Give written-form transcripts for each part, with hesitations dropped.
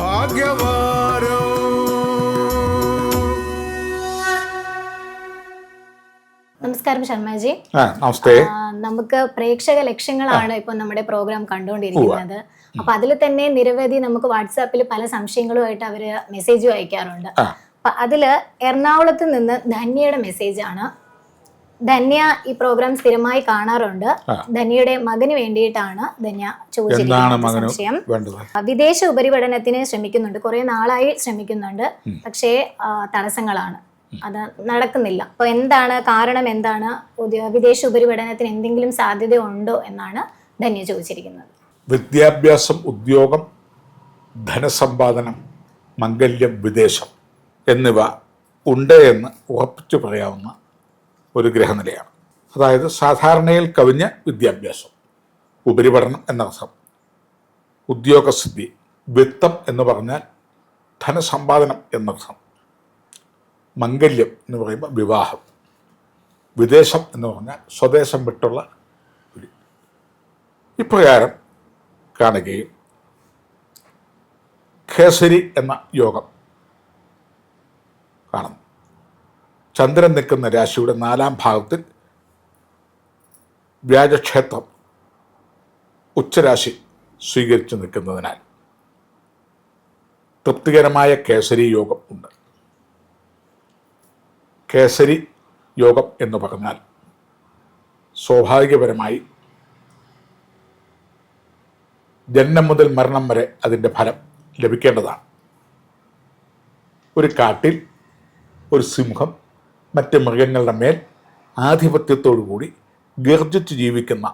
ഭാഗ്യവാരം. നമസ്കാരം ശർമ്മജി. നമസ്തേ. നമുക്ക് പ്രേക്ഷക ലക്ഷ്യങ്ങളാണ് ഇപ്പൊ നമ്മുടെ പ്രോഗ്രാം കണ്ടുകൊണ്ടിരിക്കുന്നത്. അപ്പൊ അതിൽ തന്നെ നിരവധി നമുക്ക് വാട്സാപ്പിൽ പല സംശയങ്ങളുമായിട്ട് അവര് മെസ്സേജും അയക്കാറുണ്ട്. അപ്പൊ അതില് എറണാകുളത്ത് നിന്ന് ധന്യയുടെ മെസ്സേജ് ആണ്. ധന്യ ഈ പ്രോഗ്രാം സ്ഥിരമായി കാണാറുണ്ട്. ധന്യയുടെ മകന് വേണ്ടിയിട്ടാണ് ധന്യ ചോദിച്ചിരിക്കുന്നത് സംശയം. വിദേശ ഉപരിപഠനത്തിന് ശ്രമിക്കുന്നുണ്ട്, കുറെ നാളായി ശ്രമിക്കുന്നുണ്ട്, പക്ഷേ തടസ്സങ്ങളാണ്, അത് നടക്കുന്നില്ല. അപ്പൊ എന്താണ് കാരണം, എന്താണ് വിദേശ ഉപരിപഠനത്തിന് എന്തെങ്കിലും സാധ്യത ഉണ്ടോ എന്നാണ് ധന്യ ചോദിച്ചിരിക്കുന്നത്. വിദ്യാഭ്യാസം, ഉദ്യോഗം, ധനസമ്പാദനം, മംഗല്യം, വിദേശം എന്നിവ ഉണ്ട് എന്ന് ഉറപ്പിച്ചു പറയാവുന്ന ഒരു ഗ്രഹനിലയാണ്. അതായത് സാധാരണയിൽ കവിഞ്ഞ വിദ്യാഭ്യാസം, ഉപരിപഠനം എന്നർത്ഥം, ഉദ്യോഗസിദ്ധി, വിത്തം എന്ന് പറഞ്ഞാൽ ധനസമ്പാദനം എന്നർത്ഥം, മംഗല്യം എന്ന് പറയുമ്പോൾ വിവാഹം, വിദേശം എന്ന് പറഞ്ഞാൽ സ്വദേശം വിട്ടുള്ള ഇപ്രകാരം കാണുകയും ഖേസരി എന്ന യോഗം കാണുന്നു. ചന്ദ്രൻ നിൽക്കുന്ന രാശിയുടെ 4-ാം ഭാവത്തിൽ വ്യാഴക്ഷേത്രം ഉച്ചരാശി സ്വീകരിച്ചു നിൽക്കുന്നതിനാൽ തൃപ്തികരമായ കേസരി യോഗം ഉണ്ട്. കേസരി യോഗം എന്ന് പറഞ്ഞാൽ സ്വാഭാവികപരമായി ജന്മം മുതൽ മരണം വരെ അതിൻ്റെ ഫലം ലഭിക്കേണ്ടതാണ്. ഒരു കാട്ടിൽ ഒരു സിംഹം മറ്റ് മൃഗങ്ങളുടെ മേൽ ആധിപത്യത്തോടു കൂടി ഗർജിച്ച് ജീവിക്കുന്ന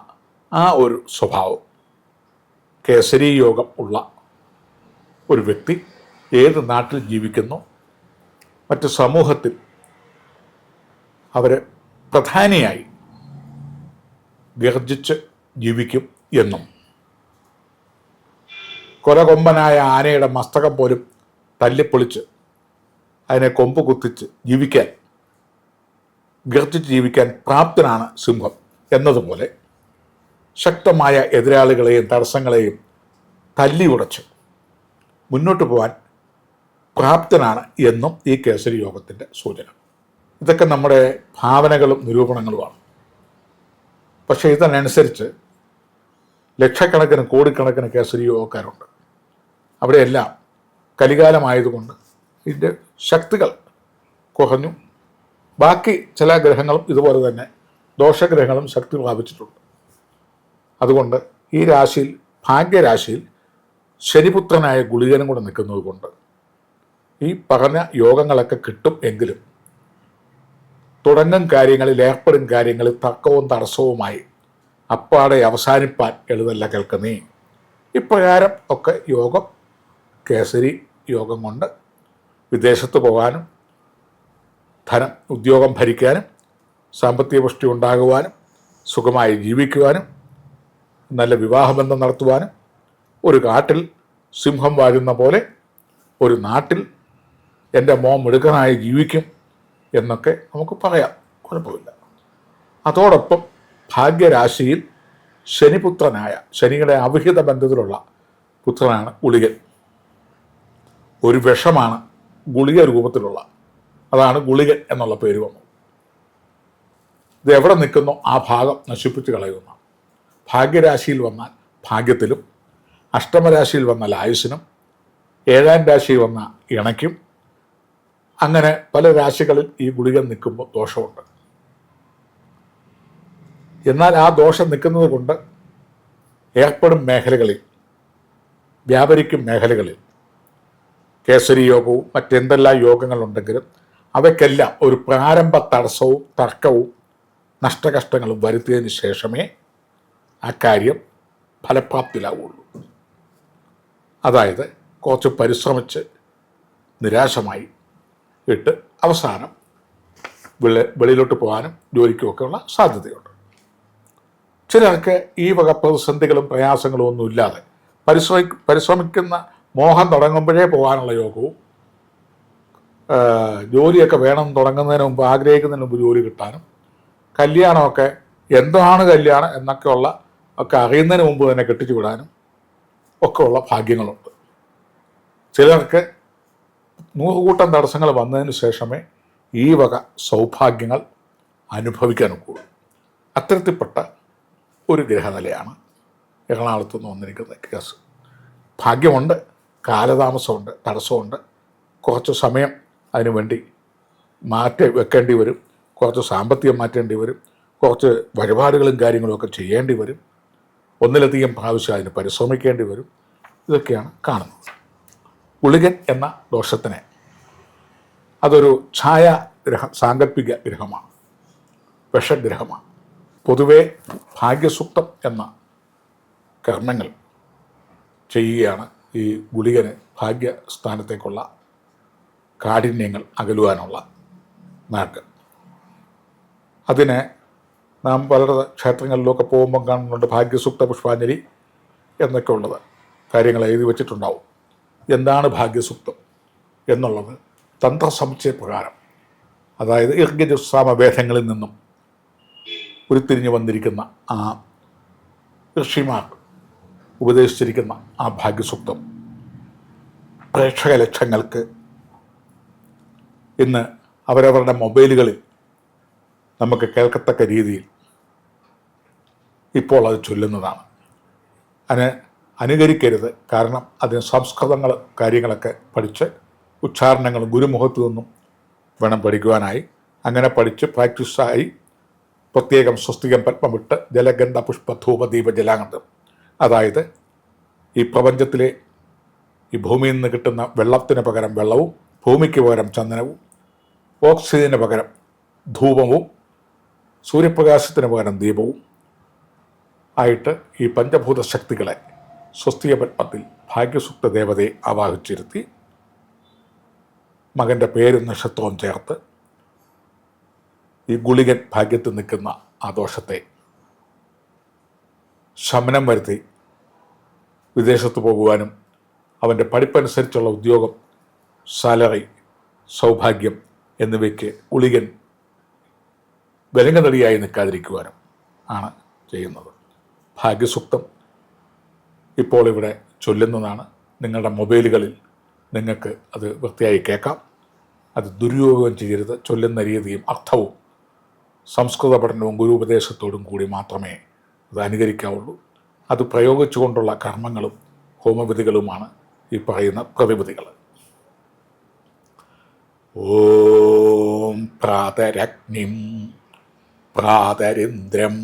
ആ ഒരു സ്വഭാവം കേസരി യോഗം ഉള്ള ഒരു വ്യക്തി ഏത് നാട്ടിൽ ജീവിക്കുന്നു, മറ്റ് സമൂഹത്തിൽ അവർ പ്രധാനിയായി ഗർജിച്ച് ജീവിക്കും എന്നും കൊലകൊമ്പനായ ആനയുടെ മസ്തകം പോലും തല്ലിപ്പൊളിച്ച് അതിനെ കൊമ്പ് കുത്തിച്ച് ജീവിക്കാൻ, ഗർജിച്ച് ജീവിക്കാൻ പ്രാപ്തനാണ് സിംഹം എന്നതുപോലെ ശക്തമായ എതിരാളികളെയും തടസ്സങ്ങളെയും തല്ലി ഉടച്ച് മുന്നോട്ട് പോകാൻ പ്രാപ്തനാണ് എന്നും ഈ കേസരി യോഗത്തിൻ്റെ സൂചന. ഇതൊക്കെ നമ്മുടെ ഭാവനകളും നിരൂപണങ്ങളുമാണ്. പക്ഷേ ഇതിനനുസരിച്ച് ലക്ഷക്കണക്കിന് കോടിക്കണക്കിന് കേസരി യോഗക്കാരുണ്ട്. അവിടെയെല്ലാം കലികാലമായതുകൊണ്ട് ഇതിൻ്റെ ശക്തികൾ കുറഞ്ഞു. ബാക്കി ചില ഗ്രഹങ്ങളും ഇതുപോലെ തന്നെ ദോഷഗ്രഹങ്ങളും ശക്തി പ്രാപിച്ചിട്ടുണ്ട്. അതുകൊണ്ട് ഈ രാശിയിൽ, ഭാഗ്യരാശിയിൽ ശനിപുത്രനായ ഗുളികനും കൂടെ നിൽക്കുന്നത് കൊണ്ട് ഈ പറഞ്ഞ യോഗങ്ങളൊക്കെ കിട്ടും. എങ്കിലും തുടങ്ങും കാര്യങ്ങളിൽ, ഏർപ്പെടും കാര്യങ്ങളിൽ തർക്കവും തടസ്സവുമായി അപ്പാടെ അവസാനിപ്പാൻ എളുതല്ല കേൾക്കുന്നേ. ഇപ്രകാരം ഒക്കെ യോഗം, കേസരി യോഗം കൊണ്ട് വിദേശത്ത് പോകാനും ധനം, ഉദ്യോഗം ഭരിക്കാനും, സാമ്പത്തിക പുഷ്ടി ഉണ്ടാകുവാനും, സുഖമായി ജീവിക്കുവാനും, നല്ല വിവാഹബന്ധം നടത്തുവാനും, ഒരു കാട്ടിൽ സിംഹം വാഴുന്ന പോലെ ഒരു നാട്ടിൽ എൻ്റെ മോൻ മിടുക്കനായി ജീവിക്കും എന്നൊക്കെ നമുക്ക് പറയാം, കുഴപ്പമില്ല. അതോടൊപ്പം ഭാഗ്യരാശിയിൽ ശനിപുത്രനായ, ശനിയുടെ അവിഹിത ബന്ധത്തിലുള്ള പുത്രനാണ് ഗുളികൻ. ഒരു വിഷമാണ് ഗുളിക രൂപത്തിലുള്ള, അതാണ് ഗുളികൻ എന്നുള്ള പേര് വന്നത്. ഇത് എവിടെ നിൽക്കുന്നോ ആ ഭാഗം നശിപ്പിച്ച് കളയുന്ന. ഭാഗ്യരാശിയിൽ വന്നാൽ ഭാഗ്യത്തിലും, അഷ്ടമരാശിയിൽ വന്നാൽ ആയുസ്സിനും, 7-ാം രാശിയിൽ വന്ന ഇണയ്ക്കും, അങ്ങനെ പല രാശികളിൽ ഈ ഗുളികൻ നിൽക്കുമ്പോൾ ദോഷമുണ്ട്. എന്നാൽ ആ ദോഷം നിൽക്കുന്നത് കൊണ്ട് ഏർപ്പെടും മേഖലകളിൽ, വ്യാപരിക്കും മേഖലകളിൽ കേസരി യോഗവും മറ്റെന്തെല്ലാം യോഗങ്ങളുണ്ടെങ്കിലും അവയ്ക്കെല്ലാം ഒരു പ്രാരംഭ തടസ്സവും തർക്കവും നഷ്ടകഷ്ടങ്ങളും വരുത്തിയതിന് ശേഷമേ ആ കാര്യം ഫലപ്രാപ്തിയിലാവുള്ളൂ. അതായത് കുറച്ച് പരിശ്രമിച്ച് നിരാശമായി ഇട്ട് അവസാനം വെളിയിലോട്ട് പോകാനും ജോലിക്കുമൊക്കെ ഉള്ള സാധ്യതയുണ്ട്. ചിലർക്ക് ഈ വക പ്രതിസന്ധികളും പ്രയാസങ്ങളും ഒന്നും ഇല്ലാതെ പരിശ്രമിക്കുന്ന മോഹം തുടങ്ങുമ്പോഴേ പോകാനുള്ള യോഗവും, ജോലിയൊക്കെ വേണം തുടങ്ങുന്നതിന് മുമ്പ്, ആഗ്രഹിക്കുന്നതിന് മുമ്പ് ജോലി കിട്ടാനും, കല്യാണമൊക്കെ എന്താണ് കല്യാണം എന്നൊക്കെയുള്ള ഒക്കെ അറിയുന്നതിന് മുമ്പ് തന്നെ കെട്ടിച്ചു വിടാനും ഒക്കെ ഉള്ള ഭാഗ്യങ്ങളുണ്ട്. ചിലർക്ക് 100 കൂട്ടം തടസ്സങ്ങൾ വന്നതിന് ശേഷമേ ഈ വക സൗഭാഗ്യങ്ങൾ അനുഭവിക്കാനൊക്കുള്ളൂ. അത്തരത്തിൽപ്പെട്ട ഒരു ഗ്രഹനിലയാണ് എറണാകുളത്ത് നിന്ന് വന്നിരിക്കുന്ന കേസ്. ഭാഗ്യമുണ്ട്, കാലതാമസമുണ്ട്, തടസ്സമുണ്ട്, കുറച്ച് സമയം അതിനുവേണ്ടി വെക്കേണ്ടി വരും, കുറച്ച് സാമ്പത്തികം മാറ്റേണ്ടി വരും, കുറച്ച് വഴിപാടുകളും കാര്യങ്ങളുമൊക്കെ ചെയ്യേണ്ടി വരും, ഒന്നിലധികം പ്രാവശ്യം അതിന് പരിശ്രമിക്കേണ്ടി വരും. ഇതൊക്കെയാണ് കാണുന്നത്. ഗുളികൻ എന്ന ദോഷത്തിന് അതൊരു ഛായാഗ്രഹം, സാങ്കല്പിക ഗ്രഹമാണ്, വിഷഗ്രഹമാണ്. പൊതുവെ ഭാഗ്യസൂക്തം എന്ന കർമ്മങ്ങൾ ചെയ്യുകയാണ് ഈ ഗുളികന് ഭാഗ്യസ്ഥാനത്തേക്കുള്ള കാഠിന്യങ്ങൾ അകലുവാനുള്ള മാർഗം. അതിന് നാം പല ക്ഷേത്രങ്ങളിലൊക്കെ പോകുമ്പം കാണുന്നുണ്ട് ഭാഗ്യസൂക്ത പുഷ്പാഞ്ജലി എന്നൊക്കെ ഉള്ളത് കാര്യങ്ങൾ എഴുതി വച്ചിട്ടുണ്ടാവും. എന്താണ് ഭാഗ്യസൂക്തം എന്നുള്ളത് തന്ത്രസമുച്ചയ പ്രകാരം, അതായത് ഋഗ്യജുസ്സാമവേദങ്ങളിൽ നിന്നും ഉരുത്തിരിഞ്ഞു വന്നിരിക്കുന്ന ആ ഋഷിമാർ ഉപദേശിച്ചിരിക്കുന്ന ആ ഭാഗ്യസൂക്തം പ്രേക്ഷക ലക്ഷങ്ങൾക്ക് ഇന്ന് അവരവരുടെ മൊബൈലുകളിൽ നമുക്ക് കേൾക്കത്തക്ക രീതിയിൽ ഇപ്പോൾ അത് ചൊല്ലുന്നതാണ്. അനുകരിക്കരുത്. കാരണം അതിന് സംസ്കൃതങ്ങൾ കാര്യങ്ങളൊക്കെ പഠിച്ച് ഉച്ചാരണങ്ങളും ഗുരുമുഖത്തു നിന്നും വേണം പഠിക്കുവാനായി. അങ്ങനെ പഠിച്ച് പ്രാക്ടീസായി പ്രത്യേകം സ്വസ്തികം പത്മമിട്ട് ജലഗന്ധ പുഷ്പ ധൂപ ദീപ ജലാനന്ദം, അതായത് ഈ പ്രപഞ്ചത്തിലെ ഈ ഭൂമിയിൽ നിന്ന് കിട്ടുന്ന വെള്ളത്തിന് പകരം വെള്ളവും, ഭൂമിക്ക് പകരം ചന്ദനവും, ഓക്സിജന് പകരം ധൂപവും, സൂര്യപ്രകാശത്തിന് പകരം ദീപവും ആയിട്ട് ഈ പഞ്ചഭൂത ശക്തികളെ സ്വസ്തിക പത്മത്തിൽ ഭാഗ്യസൂക്ത ദേവതയെ ആവാഹിച്ചിരുത്തി മകൻ്റെ പേരും നക്ഷത്രവും ചേർത്ത് ഈ ഗുളികൻ ഭാഗ്യത്തിൽ നിൽക്കുന്ന ആ ദോഷത്തെ ശമനം വരുത്തി വിദേശത്ത് പോകുവാനും അവൻ്റെ പഠിപ്പനുസരിച്ചുള്ള ഉദ്യോഗം, സാലറി, സൗഭാഗ്യം എന്നിവയ്ക്ക് ഗുളികൻ വിലങ്ങതടിയായി നിൽക്കാതിരിക്കുവാനും ആണ് ചെയ്യുന്നത്. ഭാഗ്യസൂക്തം ഇപ്പോൾ ഇവിടെ ചൊല്ലുന്നതാണ്. നിങ്ങളുടെ മൊബൈലുകളിൽ നിങ്ങൾക്ക് അത് വൃത്തിയായി കേൾക്കാം. അത് ദുരുപയോഗം ചെയ്യരുത്. ചൊല്ലുന്ന രീതിയും അർത്ഥവും സംസ്കൃത പഠനവും ഗുരുപദേശത്തോടും കൂടി മാത്രമേ അത് അനുകരിക്കാവുള്ളൂ. അത് പ്രയോഗിച്ചുകൊണ്ടുള്ള കർമ്മങ്ങളും ഹോമവിധികളുമാണ് ഈ പറയുന്ന പ്രതിവിധികൾ. ഓം പ്രാതരഗ്നിം പ്രാതരിന്ദ്രം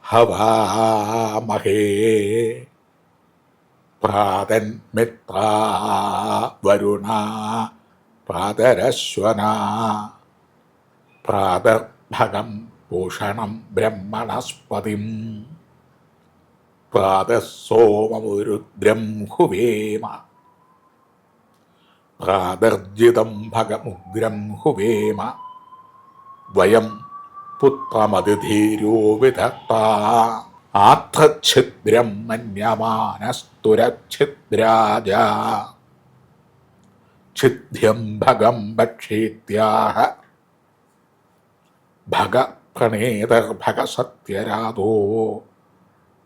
ഹവാമഹേ പ്രാതൻ മിത്രാ വരുണ പ്രാതരശ്വന പ്രാതർഭഗം പൂഷണം ബ്രഹ്മണസ്പതിം പ്രാതസോമമുരുദ്രം ഹുവേമ പ്രാതർജിതം ഭഗമുഗ്രം ഹുവേമ വയം പുത്രമതിധീരോ വിധത്ത ആത്രച്ഛിദ്രം മന്യമാനസ്തുരച്ഛിദ്രാജ ഛിദ്യം ഭഗം ഭക്ഷേത്യാഹ ഭഗ പ്രണേതർഭഗ സത്യരാതോ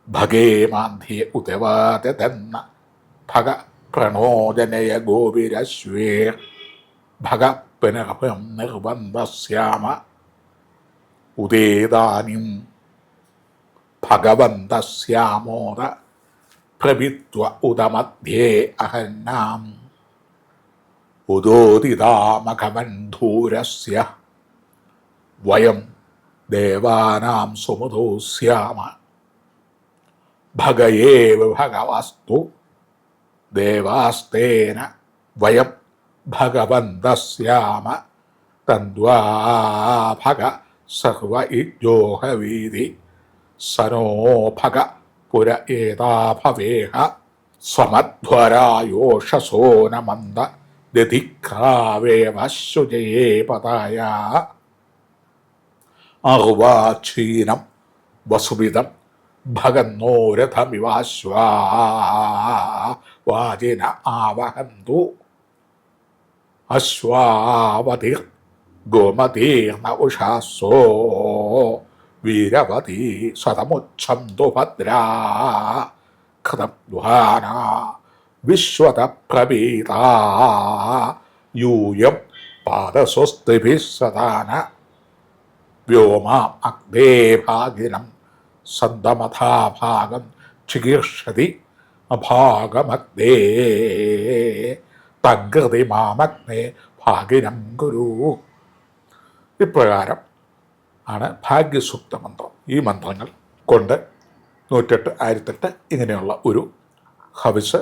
ഭഗേ മാധ്യേ ഉതവാതന്ന ഭഗ പ്രണോദനയ ഗോപിരശ്വേ ഭഗ പുനർഭം നിർബന്ധസ്യാമ ഉദേദാനിം ഭഗവന്തസ്യാമോദ പ്രവിത്വ ഉദമധ്യേ അഹന്നാം ഉദോദിതാമഖമന്ധൂരസ്യ വയം ദേവാനാം സുമുദോ സ്യാമ ഭഗയേവ ഭഗവസ്തു ദേവാസ്തേന വയം ഭഗവന്തസ്യാമ തന്ദ്വാ ഭഗ സർവ ഇജോഹവീതി സനോ ഭഗ പുര ഏതാഭവേഹ സമധ്വരായോഷസോ നമന്ദ ദധിക്രാവേവ ശുചയേ പതായ അർവാക്ഷീനം വസുവിധം ഭഗന്നോരഥമിവാശ്വാ വാജിന ആവഹന്തു അശ്വാവതിർ ഗോമതീർണ ഉഷാസോ വീരവതീ സ്വതമുച്ഛന്തു ഭദ്രാ കൃതം ദ്വാന വിശ്വത പ്രവീത യൂയം പാദസ്വസ്തിഭിः സദാന വ്യോമാം അഗ്നേ ഭാഗിനം സന്തമഥാഭാഗം ചികീർഷതി അഭാഗമഗ്നേ തഗ്രതി മാമഗ്നേ ഭാഗിനം ഗുരു. ഇപ്രകാരം ആണ് ഭാഗ്യസൂക്ത മന്ത്രം. ഈ മന്ത്രങ്ങൾ കൊണ്ട് 108, 1008 ഇങ്ങനെയുള്ള ഒരു ഹവിസ്,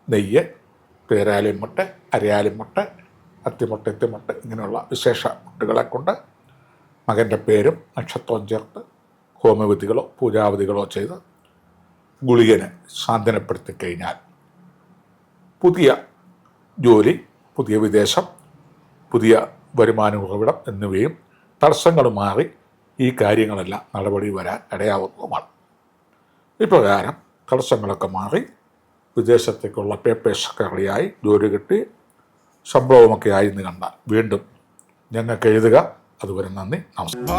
നെയ്യ്, പേരാലിമുട്ട, അരയാലിമുട്ട, അത്തിമുട്ട, എത്തിമുട്ട ഇങ്ങനെയുള്ള വിശേഷ മുട്ടുകളെ കൊണ്ട് മകൻ്റെ പേരും നക്ഷത്രവും ചേർത്ത് ഹോമവിധികളോ പൂജാവിധികളോ ചെയ്ത് ഗുളികനെ സാന്ത്വനപ്പെടുത്തി കഴിഞ്ഞാൽ പുതിയ ജോലി, പുതിയ വിദേശം, പുതിയ വരുമാന ഉറവിടം എന്നിവയും തടസ്സങ്ങൾ മാറി ഈ കാര്യങ്ങളെല്ലാം നടപടി വരാൻ ഇടയാവുന്നതുമാണ്. ഇപ്രകാരം തടസ്സങ്ങളൊക്കെ മാറി വിദേശത്തേക്കുള്ള പേപ്പേഴ്സൊക്കെ റെഡിയായി ജോലി കിട്ടി ശമ്പളവുമൊക്കെ ആയി എന്ന് കണ്ടാൽ വീണ്ടും ഞങ്ങൾക്ക് എഴുതുക. അതുവരെ നന്ദി, നമസ്കാരം.